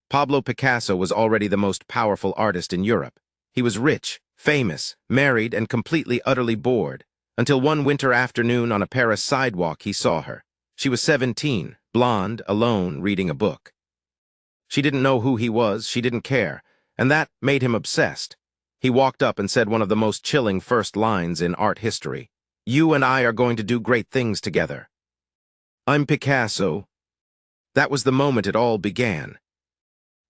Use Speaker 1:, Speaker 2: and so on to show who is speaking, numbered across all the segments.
Speaker 1: Pablo Picasso was already the most powerful artist in Europe. He was rich, famous, married, and completely utterly bored, until one winter afternoon on a Paris sidewalk he saw her. She was 17, blonde, alone, reading a book. She didn't know who he was, she didn't care, and that made him obsessed. He walked up and said one of the most chilling first lines in art history. "You and I are going to do great things together." "I'm Picasso." That was the moment it all began.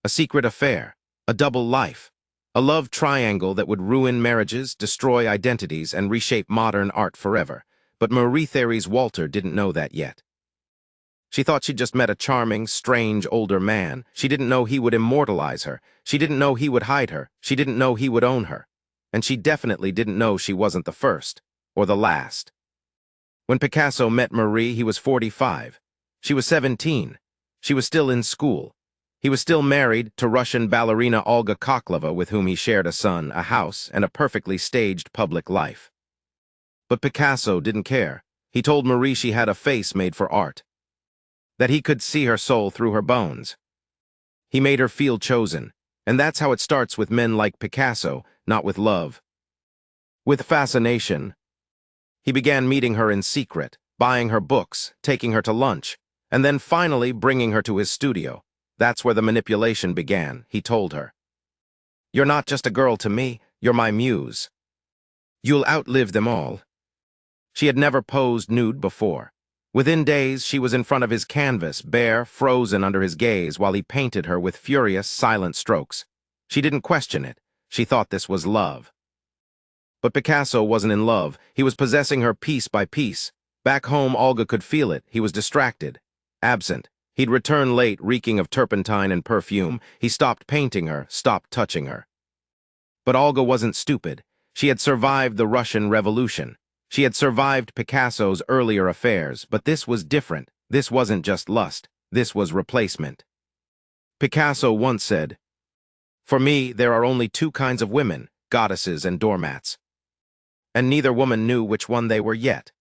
Speaker 1: A secret affair, a double life, a love triangle that would ruin marriages, destroy identities, and reshape modern art forever. But Marie-Thérèse Walter didn't know that yet. She thought she'd just met a charming, strange, older man. She didn't know he would immortalize her. She didn't know he would hide her. She didn't know he would own her. And she definitely didn't know she wasn't the first, or the last. When Picasso met Marie, he was 45. She was 17. She was still in school. He was still married to Russian ballerina Olga Khokhlova, with whom he shared a son, a house, and a perfectly staged public life. But Picasso didn't care. He told Marie she had a face made for art, that he could see her soul through her bones. He made her feel chosen, and that's how it starts with men like Picasso, not with love. With fascination. He began meeting her in secret, buying her books, taking her to lunch, and then finally bringing her to his studio. That's where the manipulation began, he told her. "You're not just a girl to me, you're my muse. You'll outlive them all." She had never posed nude before. Within days, she was in front of his canvas, bare, frozen under his gaze, while he painted her with furious, silent strokes. She didn't question it. She thought this was love. But Picasso wasn't in love. He was possessing her piece by piece. Back home, Olga could feel it. He was distracted, absent. He'd return late, reeking of turpentine and perfume. He stopped painting her, stopped touching her. But Olga wasn't stupid. She had survived the Russian Revolution. She had survived Picasso's earlier affairs, but this was different. This wasn't just lust. This was replacement. Picasso once said, "For me, there are only two kinds of women, goddesses and doormats." And neither woman knew which one they were yet.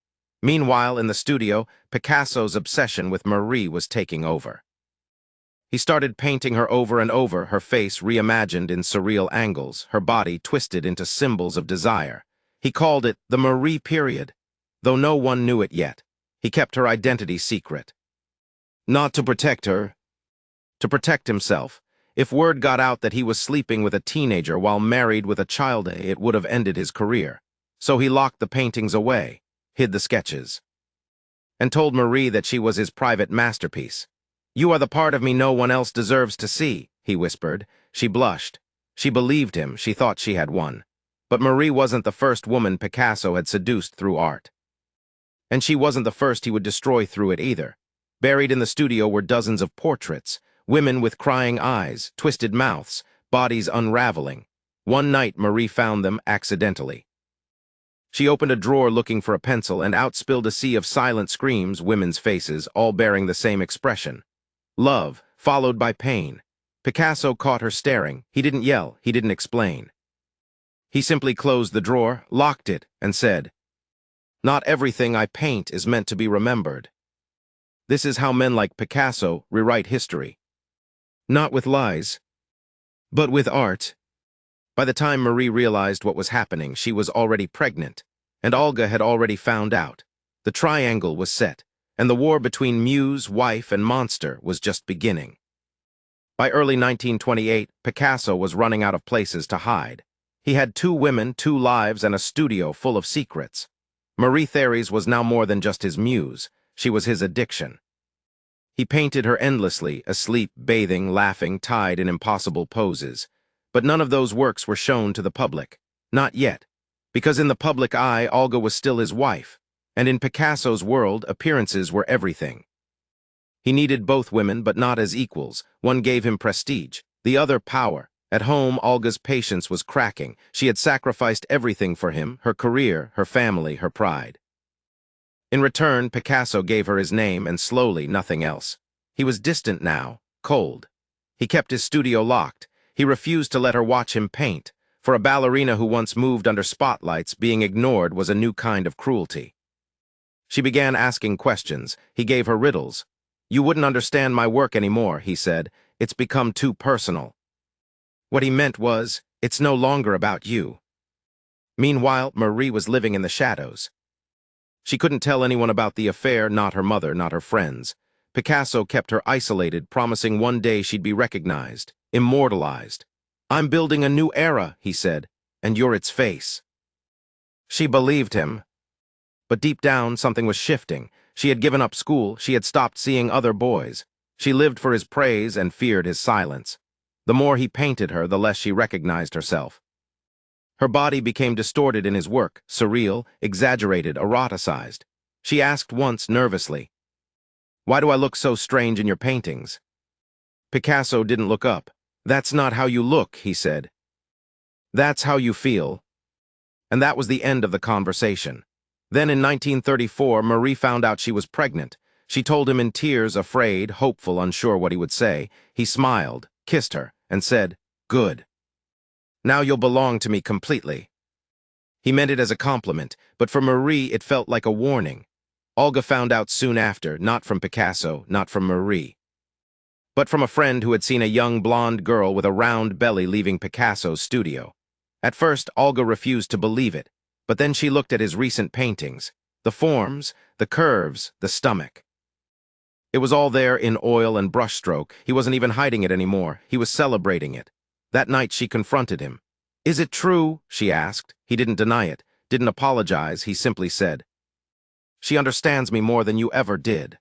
Speaker 1: Meanwhile, in the studio, Picasso's obsession with Marie was taking over. He started painting her over and over, her face reimagined in surreal angles, her body twisted into symbols of desire. He called it the Marie period, though no one knew it yet. He kept her identity secret. Not to protect her, to protect himself. If word got out that he was sleeping with a teenager while married with a child, it would have ended his career. So he locked the paintings away, hid the sketches, and told Marie that she was his private masterpiece. "You are the part of me no one else deserves to see," he whispered. She blushed. She believed him. She thought she had won. But Marie wasn't the first woman Picasso had seduced through art. And she wasn't the first he would destroy through it either. Buried in the studio were dozens of portraits, women with crying eyes, twisted mouths, bodies unraveling. One night Marie found them accidentally. She opened a drawer looking for a pencil, and out spilled a sea of silent screams, women's faces, all bearing the same expression. Love, followed by pain. Picasso caught her staring. He didn't yell, he didn't explain. He simply closed the drawer, locked it, and said, "Not everything I paint is meant to be remembered." This is how men like Picasso rewrite history. Not with lies, but with art. By the time Marie realized what was happening, she was already pregnant, and Olga had already found out. The triangle was set, and the war between muse, wife, and monster was just beginning. By early 1928, Picasso was running out of places to hide. He had 2 women, 2 lives, and a studio full of secrets. Marie-Thérèse was now more than just his muse. She was his addiction. He painted her endlessly, asleep, bathing, laughing, tied in impossible poses. But none of those works were shown to the public. Not yet. Because in the public eye, Olga was still his wife. And in Picasso's world, appearances were everything. He needed both women, but not as equals. One gave him prestige, the other power. At home, Olga's patience was cracking. She had sacrificed everything for him, her career, her family, her pride. In return, Picasso gave her his name and slowly nothing else. He was distant now, cold. He kept his studio locked. He refused to let her watch him paint. For a ballerina who once moved under spotlights, being ignored was a new kind of cruelty. She began asking questions. He gave her riddles. "You wouldn't understand my work anymore," he said. "It's become too personal." What he meant was, "It's no longer about you." Meanwhile, Marie was living in the shadows. She couldn't tell anyone about the affair, not her mother, not her friends. Picasso kept her isolated, promising one day she'd be recognized, immortalized. "I'm building a new era," he said, "and you're its face." She believed him. But deep down, something was shifting. She had given up school, she had stopped seeing other boys. She lived for his praise and feared his silence. The more he painted her, the less she recognized herself. Her body became distorted in his work, surreal, exaggerated, eroticized. She asked once nervously, "Why do I look so strange in your paintings?" Picasso didn't look up. "That's not how you look," he said. "That's how you feel." And that was the end of the conversation. Then in 1934, Marie found out she was pregnant. She told him in tears, afraid, hopeful, unsure what he would say. He smiled, kissed her, and said, "Good. Now you'll belong to me completely." He meant it as a compliment, but for Marie it felt like a warning. Olga found out soon after, not from Picasso, not from Marie, but from a friend who had seen a young blonde girl with a round belly leaving Picasso's studio. At first, Olga refused to believe it, but then she looked at his recent paintings, the forms, the curves, the stomach. It was all there in oil and brushstroke. He wasn't even hiding it anymore. He was celebrating it. That night she confronted him. "Is it true?" she asked. He didn't deny it, didn't apologize. He simply said, "She understands me more than you ever did,"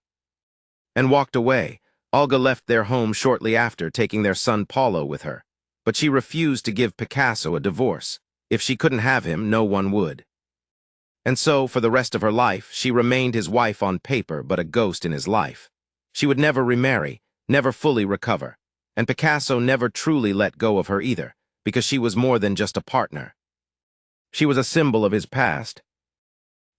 Speaker 1: and walked away. Olga left their home shortly after, taking their son Paulo with her. But she refused to give Picasso a divorce. If she couldn't have him, no one would. And so, for the rest of her life, she remained his wife on paper, but a ghost in his life. She would never remarry, never fully recover. And Picasso never truly let go of her either, because she was more than just a partner. She was a symbol of his past,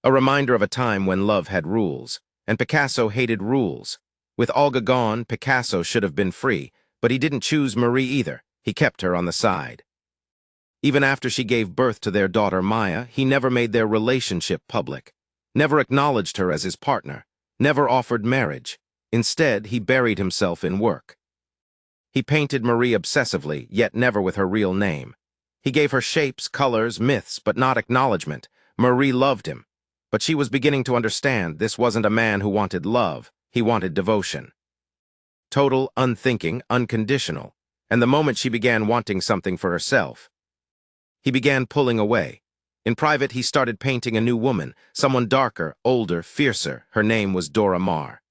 Speaker 1: a reminder of a time when love had rules, and Picasso hated rules. With Olga gone, Picasso should have been free, but he didn't choose Marie either. He kept her on the side. Even after she gave birth to their daughter Maya, he never made their relationship public, never acknowledged her as his partner, never offered marriage. Instead, he buried himself in work. He painted Marie obsessively, yet never with her real name. He gave her shapes, colors, myths, but not acknowledgement. Marie loved him, but she was beginning to understand this wasn't a man who wanted love, he wanted devotion. Total, unthinking, unconditional. And the moment she began wanting something for herself, he began pulling away. In private, he started painting a new woman, someone darker, older, fiercer. Her name was Dora Maar.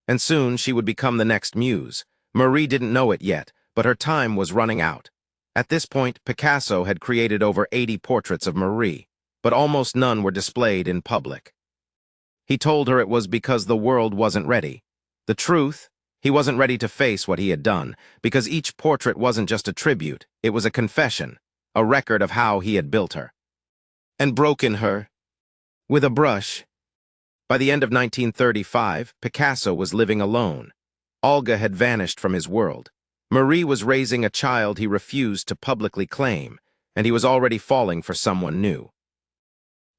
Speaker 1: And soon she would become the next muse. Marie didn't know it yet, but her time was running out. At this point, Picasso had created over 80 portraits of Marie, but almost none were displayed in public. He told her it was because the world wasn't ready. The truth? He wasn't ready to face what he had done, because each portrait wasn't just a tribute, it was a confession, a record of how he had built her. And broken her. With a brush. By the end of 1935, Picasso was living alone. Olga had vanished from his world. Marie was raising a child he refused to publicly claim, and he was already falling for someone new.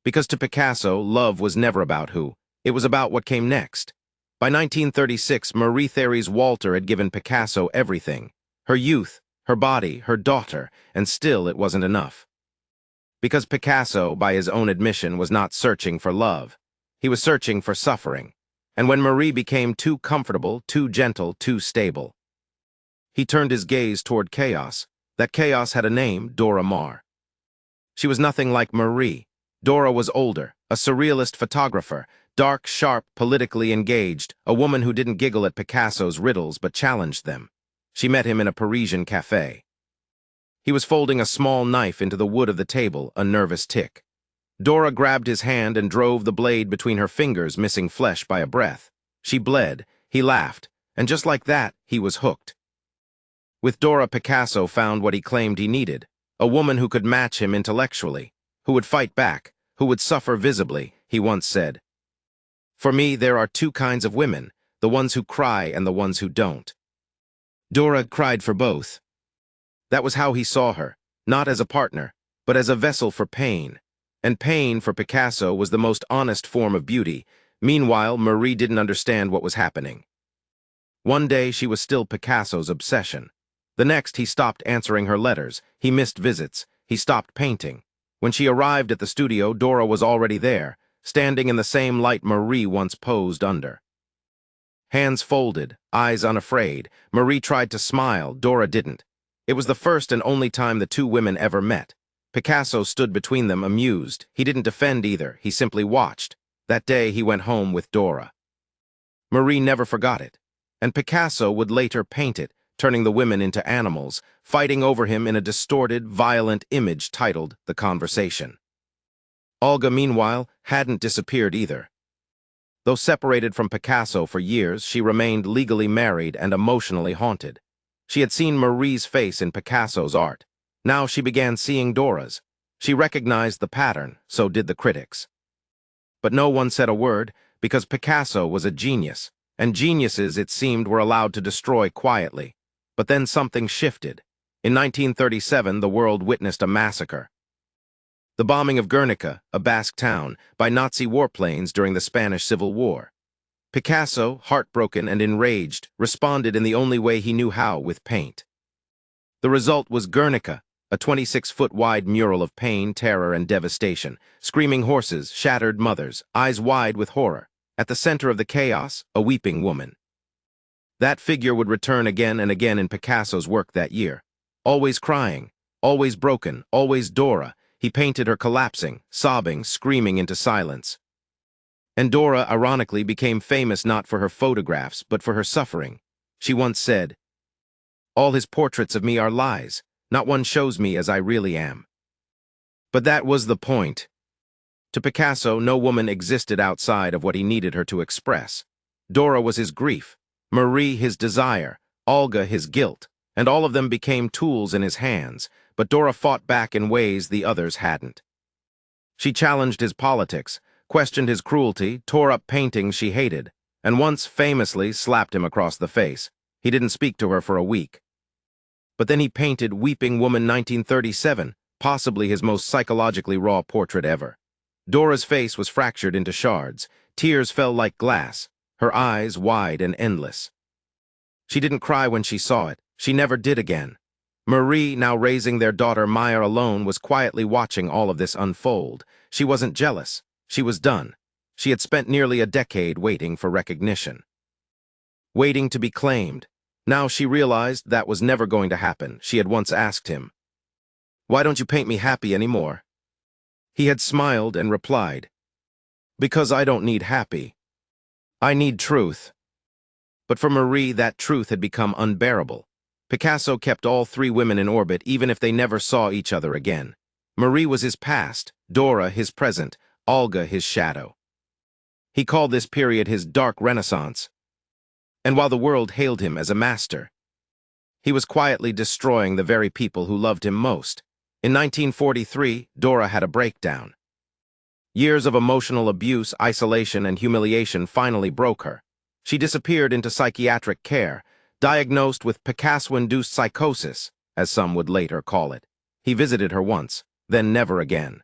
Speaker 1: Because to Picasso, love was never about who, it was about what came next. By 1936, Marie-Thérèse Walter had given Picasso everything. Her youth, her body, her daughter, and still it wasn't enough. Because Picasso, by his own admission, was not searching for love. He was searching for suffering. And when Marie became too comfortable, too gentle, too stable, he turned his gaze toward chaos. That chaos had a name, Dora Maar. She was nothing like Marie. Dora was older, a surrealist photographer, dark, sharp, politically engaged, a woman who didn't giggle at Picasso's riddles but challenged them. She met him in a Parisian cafe. He was folding a small knife into the wood of the table, a nervous tick. Dora grabbed his hand and drove the blade between her fingers, missing flesh by a breath. She bled, he laughed, and just like that, he was hooked. With Dora, Picasso found what he claimed he needed, a woman who could match him intellectually, who would fight back, who would suffer visibly, he once said. "For me, there are two kinds of women, the ones who cry and the ones who don't." Dora cried for both. That was how he saw her, not as a partner, but as a vessel for pain. And pain, for Picasso, was the most honest form of beauty. Meanwhile, Marie didn't understand what was happening. One day she was still Picasso's obsession. The next he stopped answering her letters, he missed visits, he stopped painting. When she arrived at the studio, Dora was already there, standing in the same light Marie once posed under. Hands folded, eyes unafraid, Marie tried to smile, Dora didn't. It was the first and only time the two women ever met. Picasso stood between them, amused. He didn't defend either, he simply watched. That day he went home with Dora. Marie never forgot it, and Picasso would later paint it, turning the women into animals, fighting over him in a distorted, violent image titled The Conversation. Olga, meanwhile, hadn't disappeared either. Though separated from Picasso for years, she remained legally married and emotionally haunted. She had seen Marie's face in Picasso's art. Now she began seeing Dora's. She recognized the pattern, so did the critics. But no one said a word, because Picasso was a genius, and geniuses, it seemed, were allowed to destroy quietly. But then something shifted. In 1937, the world witnessed a massacre. The bombing of Guernica, a Basque town, by Nazi warplanes during the Spanish Civil War. Picasso, heartbroken and enraged, responded in the only way he knew how, with paint. The result was Guernica, a 26-foot-wide mural of pain, terror, and devastation, screaming horses, shattered mothers, eyes wide with horror. At the center of the chaos, a weeping woman. That figure would return again and again in Picasso's work that year. Always crying, always broken, always Dora. He painted her collapsing, sobbing, screaming into silence. And Dora, ironically, became famous not for her photographs, but for her suffering. She once said, "All his portraits of me are lies. Not one shows me as I really am." But that was the point. To Picasso, no woman existed outside of what he needed her to express. Dora was his grief, Marie his desire, Olga his guilt, and all of them became tools in his hands, but Dora fought back in ways the others hadn't. She challenged his politics, questioned his cruelty, tore up paintings she hated, and once famously slapped him across the face. He didn't speak to her for a week. But then he painted Weeping Woman 1937, possibly his most psychologically raw portrait ever. Dora's face was fractured into shards, tears fell like glass, her eyes wide and endless. She didn't cry when she saw it, she never did again. Marie, now raising their daughter Maya alone, was quietly watching all of this unfold. She wasn't jealous, she was done. She had spent nearly a decade waiting for recognition. Waiting to be claimed. Now she realized that was never going to happen. She had once asked him, "Why don't you paint me happy anymore?" He had smiled and replied, "Because I don't need happy. I need truth." But for Marie, that truth had become unbearable. Picasso kept all three women in orbit even if they never saw each other again. Marie was his past, Dora his present, Olga his shadow. He called this period his Dark Renaissance. And while the world hailed him as a master, he was quietly destroying the very people who loved him most. In 1943, Dora had a breakdown. Years of emotional abuse, isolation, and humiliation finally broke her. She disappeared into psychiatric care, diagnosed with Picasso-induced psychosis, as some would later call it. He visited her once, then never again.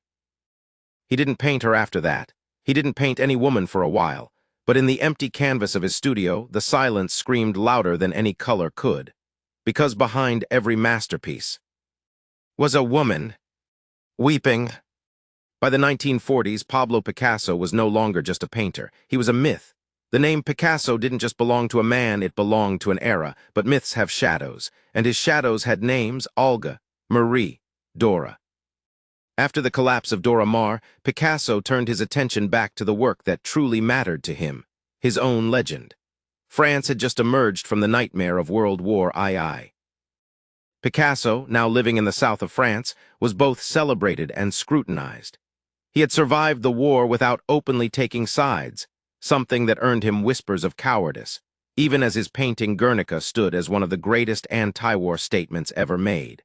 Speaker 1: He didn't paint her after that. He didn't paint any woman for a while, but in the empty canvas of his studio, the silence screamed louder than any color could, because behind every masterpiece was a woman, weeping. By the 1940s, Pablo Picasso was no longer just a painter. He was a myth. The name Picasso didn't just belong to a man, it belonged to an era, but myths have shadows, and his shadows had names: Olga, Marie, Dora. After the collapse of Dora Maar, Picasso turned his attention back to the work that truly mattered to him, his own legend. France had just emerged from the nightmare of World War II. Picasso, now living in the south of France, was both celebrated and scrutinized. He had survived the war without openly taking sides, something that earned him whispers of cowardice, even as his painting Guernica stood as one of the greatest anti-war statements ever made.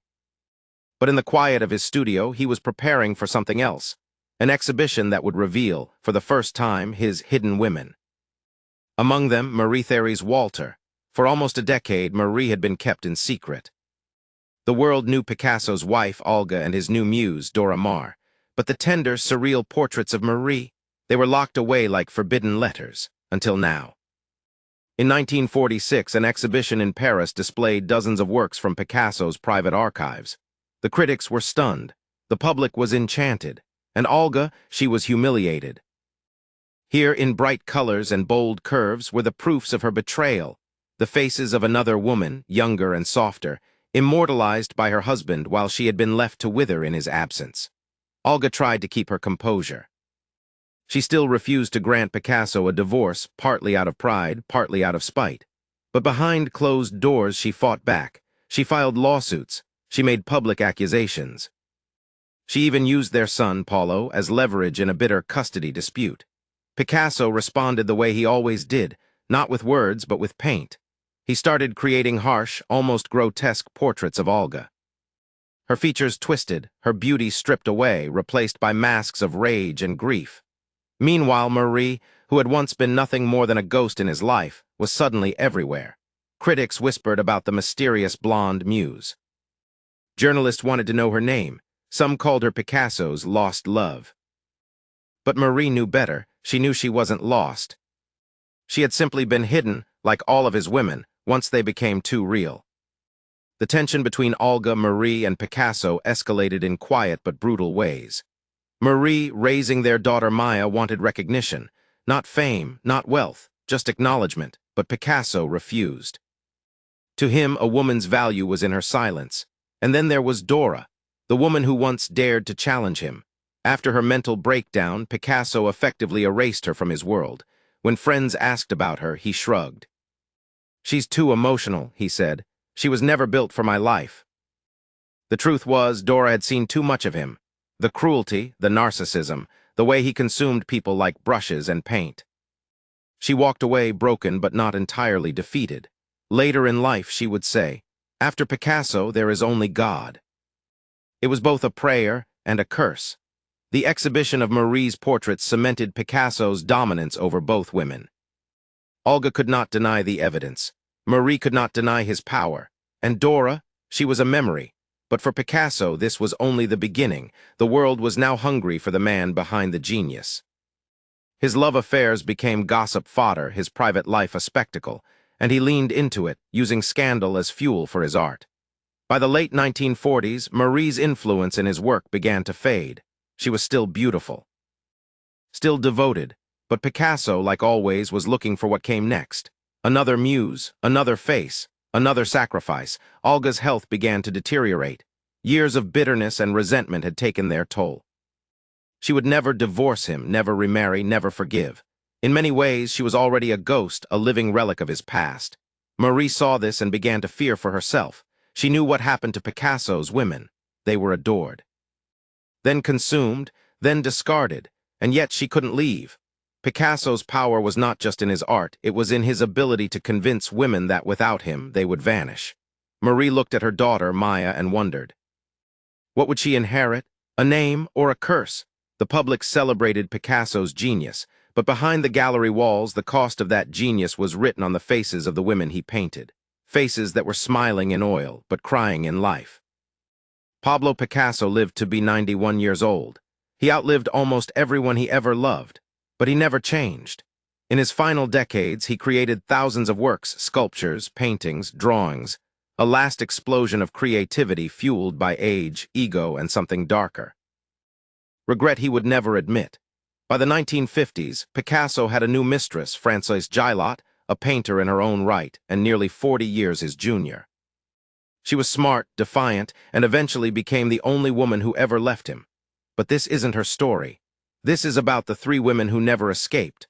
Speaker 1: But in the quiet of his studio, he was preparing for something else, an exhibition that would reveal, for the first time, his hidden women. Among them, Marie-Thérèse Walter. For almost a decade, Marie had been kept in secret. The world knew Picasso's wife, Olga, and his new muse, Dora Maar, but the tender, surreal portraits of Marie, they were locked away like forbidden letters, until now. In 1946, an exhibition in Paris displayed dozens of works from Picasso's private archives. The critics were stunned, the public was enchanted, and Olga, she was humiliated. Here, in bright colors and bold curves, were the proofs of her betrayal, the faces of another woman, younger and softer, immortalized by her husband while she had been left to wither in his absence. Olga tried to keep her composure. She still refused to grant Picasso a divorce, partly out of pride, partly out of spite. But behind closed doors she fought back. She filed lawsuits. She made public accusations. She even used their son, Paulo, as leverage in a bitter custody dispute. Picasso responded the way he always did, not with words but with paint. He started creating harsh, almost grotesque portraits of Olga. Her features twisted, her beauty stripped away, replaced by masks of rage and grief. Meanwhile, Marie, who had once been nothing more than a ghost in his life, was suddenly everywhere. Critics whispered about the mysterious blonde muse. Journalists wanted to know her name. Some called her Picasso's lost love. But Marie knew better. She knew she wasn't lost. She had simply been hidden, like all of his women, once they became too real. The tension between Olga, Marie, and Picasso escalated in quiet but brutal ways. Marie, raising their daughter Maya, wanted recognition. Not fame, not wealth, just acknowledgement, but Picasso refused. To him, a woman's value was in her silence. And then there was Dora, the woman who once dared to challenge him. After her mental breakdown, Picasso effectively erased her from his world. When friends asked about her, he shrugged. "She's too emotional," he said. "She was never built for my life." The truth was, Dora had seen too much of him. The cruelty, the narcissism, the way he consumed people like brushes and paint. She walked away broken but not entirely defeated. Later in life, she would say, "After Picasso, there is only God." It was both a prayer and a curse. The exhibition of Marie's portraits cemented Picasso's dominance over both women. Olga could not deny the evidence. Marie could not deny his power. And Dora, she was a memory. But for Picasso, this was only the beginning. The world was now hungry for the man behind the genius. His love affairs became gossip fodder, his private life a spectacle, and he leaned into it, using scandal as fuel for his art. By the late 1940s, Marie's influence in his work began to fade. She was still beautiful, still devoted, but Picasso, like always, was looking for what came next. Another muse, another face, another sacrifice. Olga's health began to deteriorate. Years of bitterness and resentment had taken their toll. She would never divorce him, never remarry, never forgive. In many ways, she was already a ghost, a living relic of his past. Marie saw this and began to fear for herself. She knew what happened to Picasso's women. They were adored. Then consumed, then discarded, and yet she couldn't leave. Picasso's power was not just in his art, it was in his ability to convince women that without him, they would vanish. Marie looked at her daughter, Maya, and wondered. What would she inherit? A name or a curse? The public celebrated Picasso's genius, but behind the gallery walls, the cost of that genius was written on the faces of the women he painted. Faces that were smiling in oil, but crying in life. Pablo Picasso lived to be 91 years old. He outlived almost everyone he ever loved, but he never changed. In his final decades, he created thousands of works, sculptures, paintings, drawings, a last explosion of creativity fueled by age, ego, and something darker. Regret he would never admit. By the 1950s, Picasso had a new mistress, Françoise Gillot, a painter in her own right, and nearly 40 years his junior. She was smart, defiant, and eventually became the only woman who ever left him. But this isn't her story. This is about the three women who never escaped.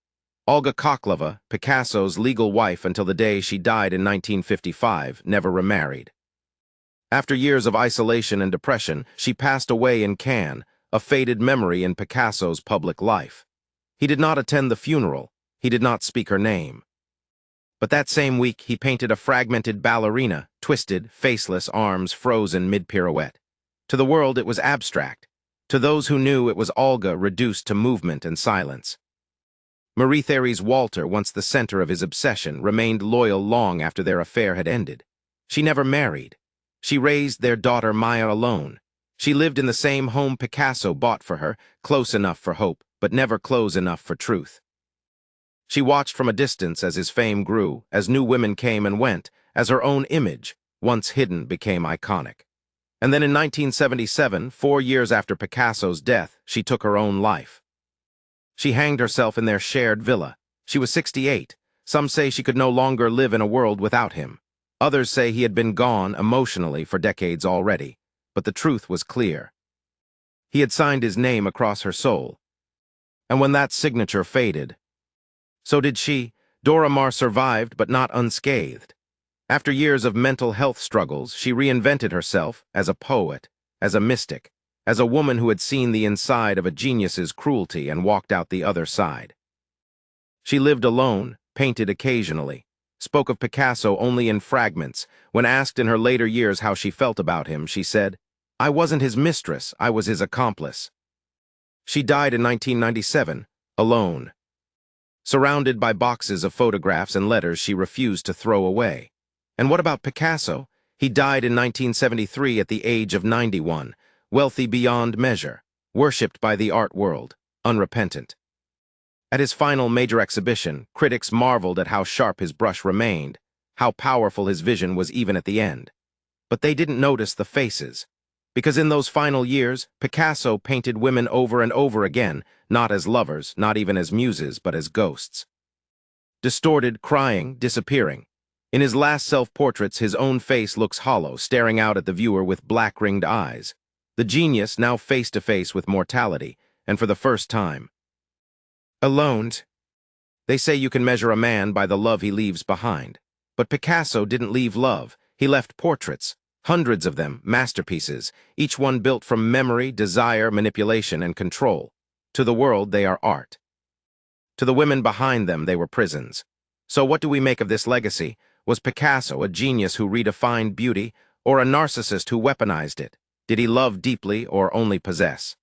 Speaker 1: Olga Khokhlova, Picasso's legal wife until the day she died in 1955, never remarried. After years of isolation and depression, she passed away in Cannes, a faded memory in Picasso's public life. He did not attend the funeral. He did not speak her name. But that same week, he painted a fragmented ballerina, twisted, faceless, arms frozen mid-pirouette. To the world, it was abstract. To those who knew, it was Olga reduced to movement and silence. Marie-Thérèse Walter, once the center of his obsession, remained loyal long after their affair had ended. She never married. She raised their daughter Maya alone. She lived in the same home Picasso bought for her, close enough for hope, but never close enough for truth. She watched from a distance as his fame grew, as new women came and went, as her own image, once hidden, became iconic. And then in 1977, 4 years after Picasso's death, she took her own life. She hanged herself in their shared villa. She was 68. Some say she could no longer live in a world without him. Others say he had been gone emotionally for decades already. But the truth was clear. He had signed his name across her soul. And when that signature faded, so did she. Dora Maar survived, but not unscathed. After years of mental health struggles, she reinvented herself as a poet, as a mystic, as a woman who had seen the inside of a genius's cruelty and walked out the other side. She lived alone, painted occasionally, spoke of Picasso only in fragments. When asked in her later years how she felt about him, she said, "I wasn't his mistress, I was his accomplice." She died in 1997, alone. Surrounded by boxes of photographs and letters she refused to throw away. And what about Picasso? He died in 1973 at the age of 91, wealthy beyond measure, worshipped by the art world, unrepentant. At his final major exhibition, critics marveled at how sharp his brush remained, how powerful his vision was even at the end. But they didn't notice the faces, because in those final years, Picasso painted women over and over again, not as lovers, not even as muses, but as ghosts. Distorted, crying, disappearing. In his last self-portraits, his own face looks hollow, staring out at the viewer with black-ringed eyes. The genius now face-to-face with mortality, and for the first time. Alone. They say you can measure a man by the love he leaves behind. But Picasso didn't leave love. He left portraits, hundreds of them, masterpieces, each one built from memory, desire, manipulation, and control. To the world, they are art. To the women behind them, they were prisons. So what do we make of this legacy? Was Picasso a genius who redefined beauty, or a narcissist who weaponized it? Did he love deeply or only possess?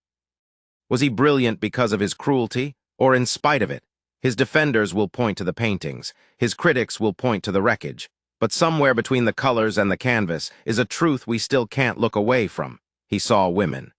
Speaker 1: Was he brilliant because of his cruelty, or in spite of it? His defenders will point to the paintings, his critics will point to the wreckage, but somewhere between the colors and the canvas is a truth we still can't look away from. He saw women.